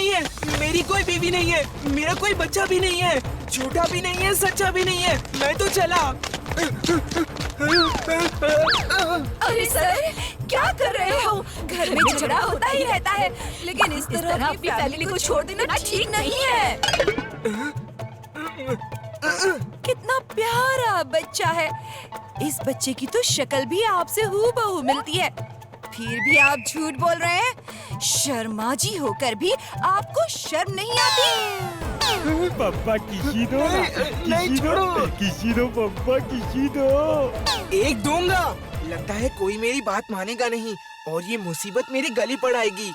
नहीं है, मेरी कोई बीवी नहीं है, मेरा कोई बच्चा भी नहीं है, झूठा भी नहीं है, सच्चा भी नहीं है, मैं तो चला। अरे सर, क्या कर रहे हो? घर में झगड़ा होता ही रहता है, लेकिन इस तरह अपनी फैमिली को छोड़ देना ठीक नहीं है। कितना प्यारा बच्चा है। इस बच्चे की तो शक्ल भी आपसे हूबहू मिलती है, फिर भी आप झूठ बोल रहे हैं। शर्माजी होकर भी आपको शर्म नहीं आती? पापा किसी दो ना, किसी दो पापा, किसी दो। एक दूंगा। लगता है कोई मेरी बात मानेगा नहीं और ये मुसीबत मेरे गले पड़ आएगी।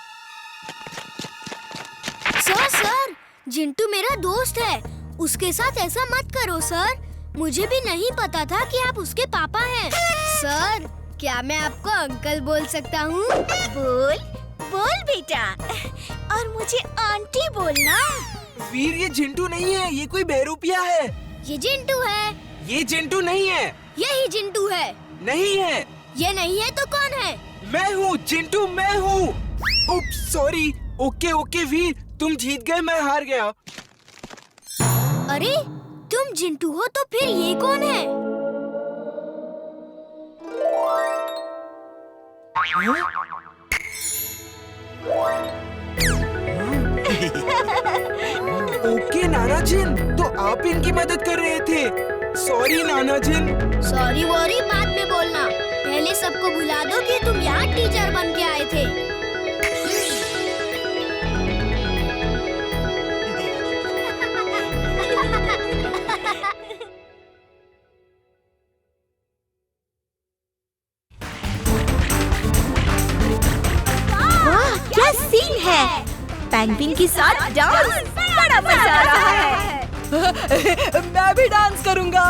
सर, जिंटू मेरा दोस्त है, उसके साथ ऐसा मत करो सर। मुझे भी नहीं पता था कि आप उसके पापा हैं। सर, क्या मैं आपको अंकल बोल सकता हूँ? बोल बेटा, और मुझे आंटी बोलना। वीर, ये जिंटू नहीं है, ये कोई बहरूपिया है। ये जिंटू है। ये जिंटू नहीं है। यही जिंटू है। नहीं है। ये नहीं है तो कौन है? मैं हूँ जिंटू, मैं हूँ। उप्स, सॉरी। ओके वीर, तुम जीत गए, मैं हार गया। अरे, तुम जिंटू हो तो फिर ये कौन है? ओके नाना जिन, तो आप इनकी मदद कर रहे थे। सॉरी नाना जिन। सॉरी वॉरी बाद में बोलना, पहले सबको भुला दो कि तुम यहाँ टीचर बन के आए थे। वाह, क्या सीन है! पेंगुइन के साथ डांस, बड़ा मजा आ रहा है। मैं भी डांस करूंगा।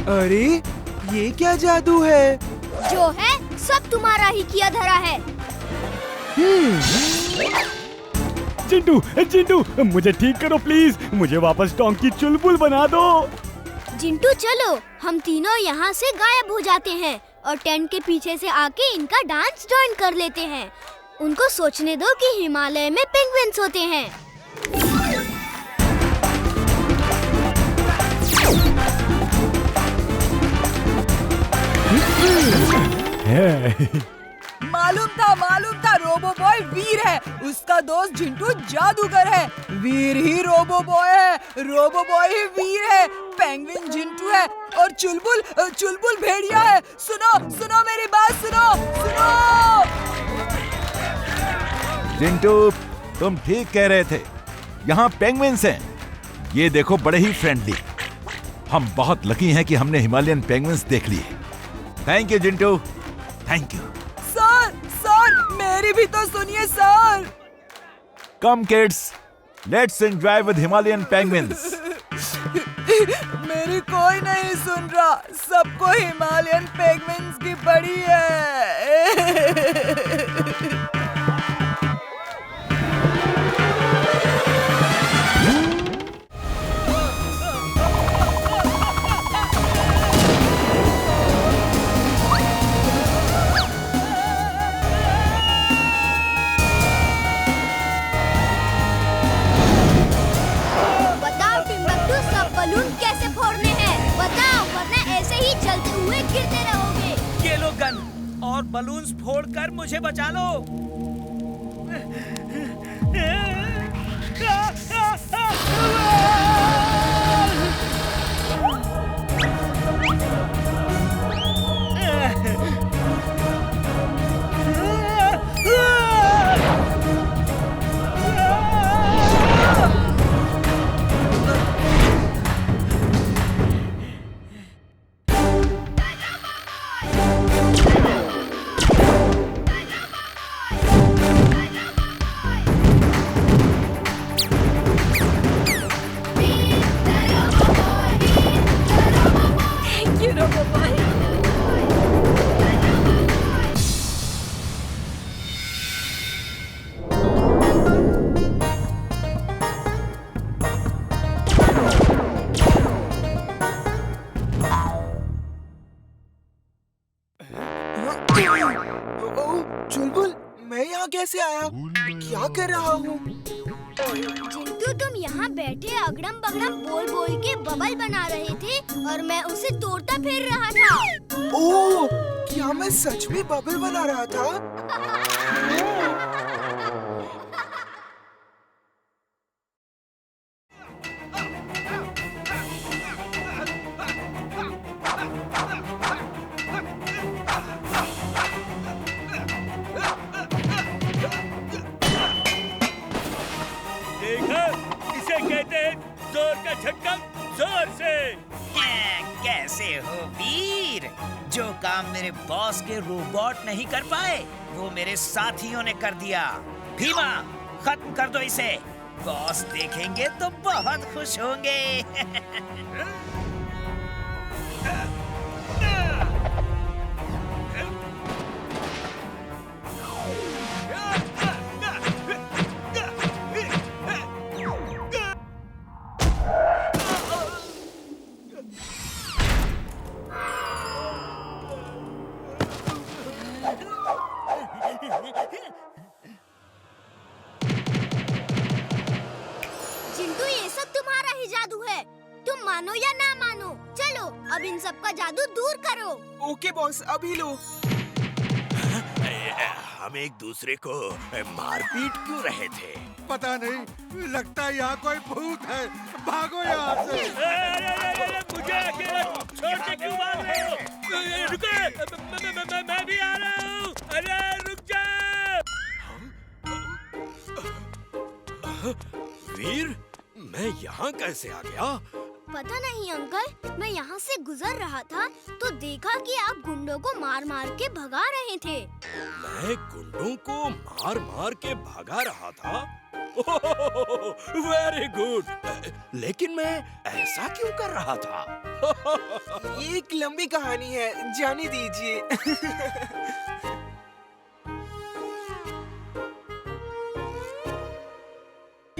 अरे, ये क्या जादू है? जो है सब तुम्हारा ही किया धरा है। चिंटू, मुझे ठीक करो प्लीज, मुझे वापस डोंकी चुलबुल बना दो। जिंटू चलो, हम तीनों यहाँ से गायब हो जाते हैं और टेंट के पीछे से आके इनका डांस ज्वाइन कर लेते हैं। उनको सोचने दो कि हिमालय में पेंगुइन्स होते हैं। मालूम था रोबो बॉय वीर है, उसका दोस्त जिंटू जादूगर है। वीर ही रोबो बॉय है, रोबो बॉय ही वीर है, पेंगुइन जिंटू है और चुलबुल भेड़िया है। सुनो मेरी बात सुनो। जिंटू, तुम ठीक कह रहे थे, यहाँ पेंगुइन्स हैं। ये देखो, बड़े ही फ्रेंडली। हम बहुत लकी हैं कि हमने हिमालयन पेंगुइन्स देख लिए। Thank you Jintu, thank you. Sir, मेरी भी तो सुनिए sir. Come kids, let's enjoy with Himalayan penguins. मेरी कोई नहीं सुन रहा, सबको हिमालयन पेंगुइन्स की पड़ी है। और बलून्स फोड़कर मुझे बचा लो। चुलबुल, मैं यहाँ कैसे आया? क्या कर रहा हूँ? जिंटू, तुम यहाँ बैठे अगड़म बगड़म बोल बोल के बबल बना रहे थे और मैं उसे तोड़ता फिर रहा था। ओह, क्या मैं सच में बबल बना रहा था? देखा, इसे कहते हैं जोर का झटका जोर से। कैसे हो वीर? जो काम मेरे बॉस के रोबोट नहीं कर पाए वो मेरे साथियों ने कर दिया। भीमा, खत्म कर दो इसे। बॉस देखेंगे तो बहुत खुश होंगे। जिंटू, ये सब तुम्हारा ही जादू है। तुम मानो या ना मानो, चलो अब इन सब का जादू दूर करो। ओके बॉस, अभी लो। हम एक दूसरे को मारपीट क्यों रहे थे? पता नहीं, लगता है यहाँ कोई भूत है। भागो यहाँ से। मुझे अकेला छोड़ के क्यों भाग रहे हो? रुको, मैं भी आ रहा हूँ। अरे रुक जा। वीर, मैं यहाँ कैसे आ गया? पता नहीं अंकल, मैं यहाँ से गुजर रहा था तो देखा कि आप गुंडों को मार मार के भगा रहे थे। मैं गुंडों को मार मार के भगा रहा था? Very good. लेकिन मैं ऐसा क्यों कर रहा था? ये एक लंबी कहानी है, जाने दीजिए।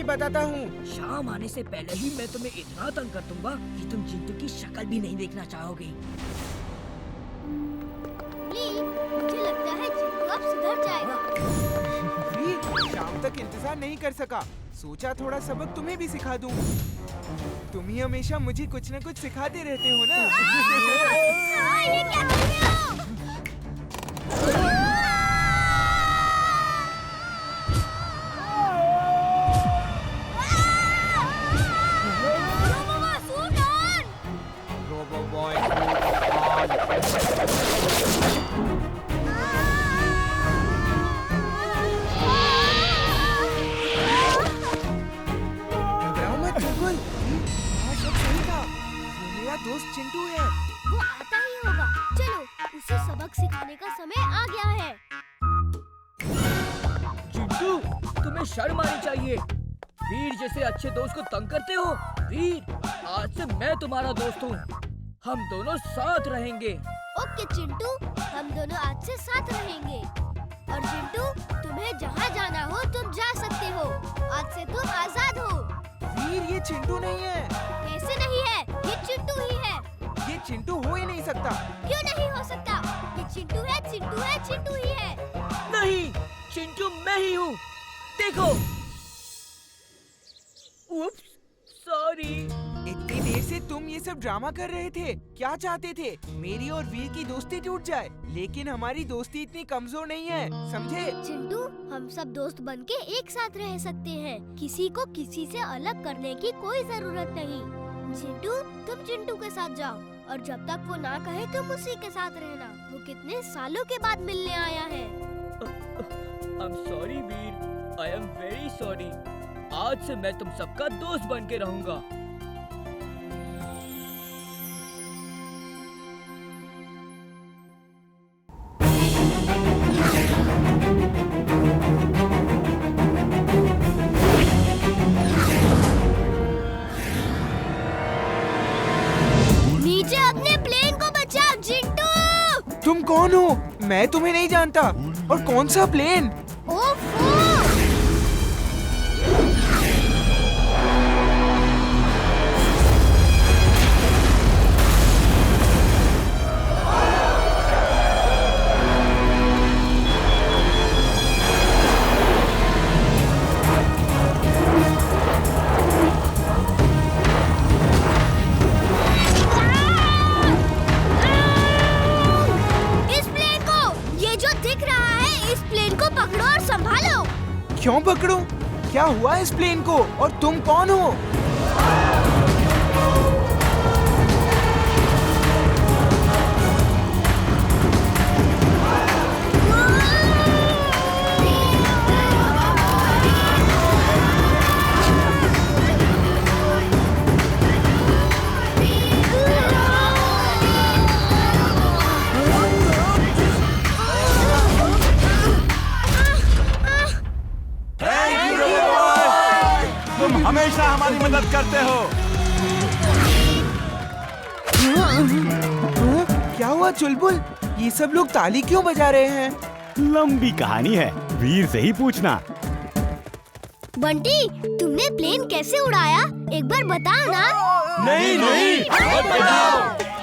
बताता हूँ। शाम आने से पहले ही मैं तुम्हें इतना तंग कर दूंगा कि तुम जिंटू की शक्ल भी नहीं देखना चाहोगे। मुझे लगता है जिंटू अब सुधर जाएगा। शाम तक इंतजार नहीं कर सका, सोचा थोड़ा सबक तुम्हें भी सिखा दूं। तुम ही हमेशा मुझे कुछ न कुछ सिखाते रहते हो ना। ये क्या कर रहे हो? दोस्त चिंटू है। वो आता ही होगा। चलो, उसे सबक सिखाने का समय आ गया है। जिंटू, तुम्हें शर्म आनी चाहिए। वीर जैसे अच्छे दोस्त को तंग करते हो। वीर, आज से मैं तुम्हारा दोस्त हूँ। हम दोनों साथ रहेंगे। ओके चिंटू, हम दोनों आज से साथ रहेंगे। और चिंटू, तुम्हें जहाँ जाना हो तुम जा सकते हो। आज से तुम आजाद हो। वीर, ये चिंटू नहीं है। कैसे नहीं है? ये चिंटू ही है। ये चिंटू हो ही नहीं सकता। क्यों नहीं हो सकता? ये चिंटू है, चिंटू है, चिंटू ही है। नहीं, चिंटू मैं ही हूँ। देखो। उप्स, सॉरी। इतनी देर से तुम ये सब ड्रामा कर रहे थे। क्या चाहते थे? मेरी और वीर की दोस्ती टूट जाए। लेकिन हमारी दोस्ती इतनी कमजोर नहीं है, समझे? चिंटू, हम सब दोस्त बनके एक साथ रह सकते हैं। किसी को किसी से अलग करने की कोई जरूरत नहीं। चिंटू, तुम चिंटू के साथ जाओ और जब तक वो ना कहे तुम उसी के साथ रहना। वो कितने सालों के बाद मिलने आया है। I'm sorry Veer, I am very sorry। आज से मैं तुम सबका दोस्त बन के रहूंगा। नीचे अपने प्लेन को बचाओ चिंटू। तुम कौन हो? मैं तुम्हें नहीं जानता। और कौन सा प्लेन? ओफो! रहा है, इस प्लेन को पकड़ो और संभालो। क्यों पकड़ूं? क्या हुआ इस प्लेन को? और तुम कौन हो? तुम हमेशा हमारी मदद करते हो। क्या हुआ चुलबुल? ये सब लोग ताली क्यों बजा रहे हैं? लंबी कहानी है, वीर से ही पूछना। बंटी, तुमने प्लेन कैसे उड़ाया? एक बार बताओ ना। नहीं, मत बताओ।